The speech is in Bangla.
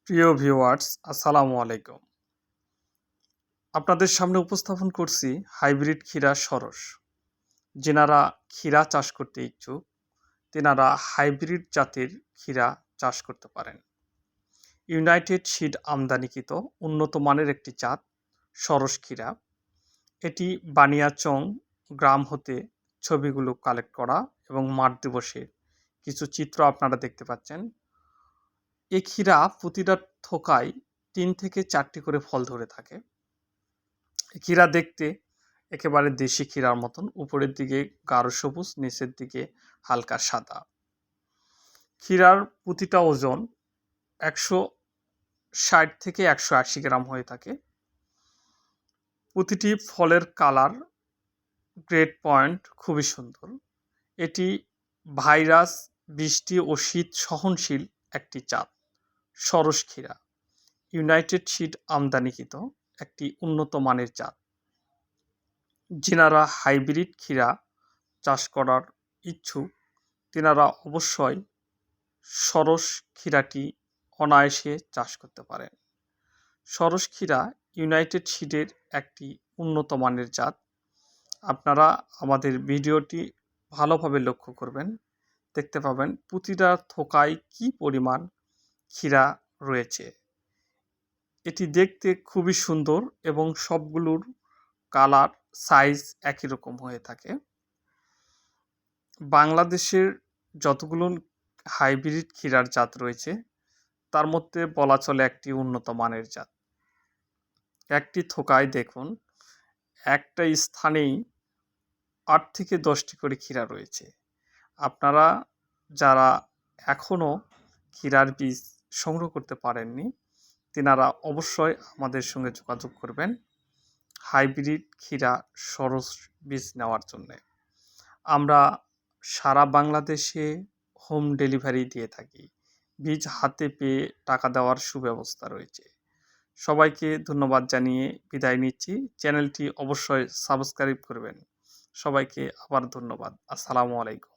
প্রিয় ভিউয়ার্স, আসসালামু আলাইকুম। আপনাদের সামনে উপস্থাপন করছি হাইব্রিড ক্ষীরা সরস। যেনারা ক্ষীরা চাষ করতে ইচ্ছুক, তেনারা হাইব্রিড জাতের ক্ষীরা চাষ করতে পারেন। ইউনাইটেড সিড আমদানিকৃত উন্নত মানের একটি জাত সরস ক্ষীরা। এটি বানিয়াচং গ্রাম হতে ছবিগুলো কালেক্ট করা এবং মাঠ দিবসের কিছু চিত্র আপনারা দেখতে পাচ্ছেন। এই ক্ষীরা প্রতিটা থোকায় ৩ থেকে ৪টি করে ফল ধরে থাকে। ক্ষীরা দেখতে একেবারে দেশি ক্ষীরার মতন, উপরের দিকে গাঢ় সবুজ, নিচের দিকে হালকা সাদা। ক্ষীরার প্রতিটা ওজন ১৬০ থেকে ১৮০ গ্রাম হয়ে থাকে। প্রতিটি ফলের কালার, গ্রেড পয়েন্ট খুবই সুন্দর। এটি ভাইরাস, বৃষ্টি ও শীত সহনশীল একটি জাত সরস ক্ষীরা। ইউনাইটেড সিড আমদানিকৃত একটি উন্নত মানের জাত। যিনারা হাইব্রিড ক্ষীরা চাষ করার ইচ্ছুক, তেনারা অবশ্যই সরস ক্ষীরাটি অনায়াসে চাষ করতে পারেন। সরস ক্ষীরা ইউনাইটেড সিডের একটি উন্নত মানের জাত। আপনারা আমাদের ভিডিওটি ভালোভাবে লক্ষ্য করবেন, দেখতে পাবেন প্রতিটা থোকায় কী পরিমাণ ক্ষীরা রয়েছে। এটি দেখতে খুবই সুন্দর এবং সবগুলোর কালার, সাইজ একই রকম হয়ে থাকে। বাংলাদেশের যতগুলো হাইব্রিড ক্ষীরার জাত রয়েছে, তার মধ্যে বলা চলে একটি উন্নত মানের জাত। একটি থোকায় দেখুন, একটা স্থানেই ৮ থেকে ১০টি করে ক্ষীরা রয়েছে। আপনারা যারা এখনও ক্ষীরার বীজ সংগ্রহ করতে পারেননি, তেনারা অবশ্যই আমাদের সঙ্গে যোগাযোগ করবেন হাইব্রিড ক্ষীরা সরস বীজ নেওয়ার জন্যে। আমরা সারা বাংলাদেশে হোম ডেলিভারি দিয়ে থাকি। বীজ হাতে পেয়ে টাকা দেওয়ার সুব্যবস্থা রয়েছে। সবাইকে ধন্যবাদ জানিয়ে বিদায় নিচ্ছি। চ্যানেলটি অবশ্যই সাবস্ক্রাইব করবেন। সবাইকে আবার ধন্যবাদ। আসসালামু আলাইকুম।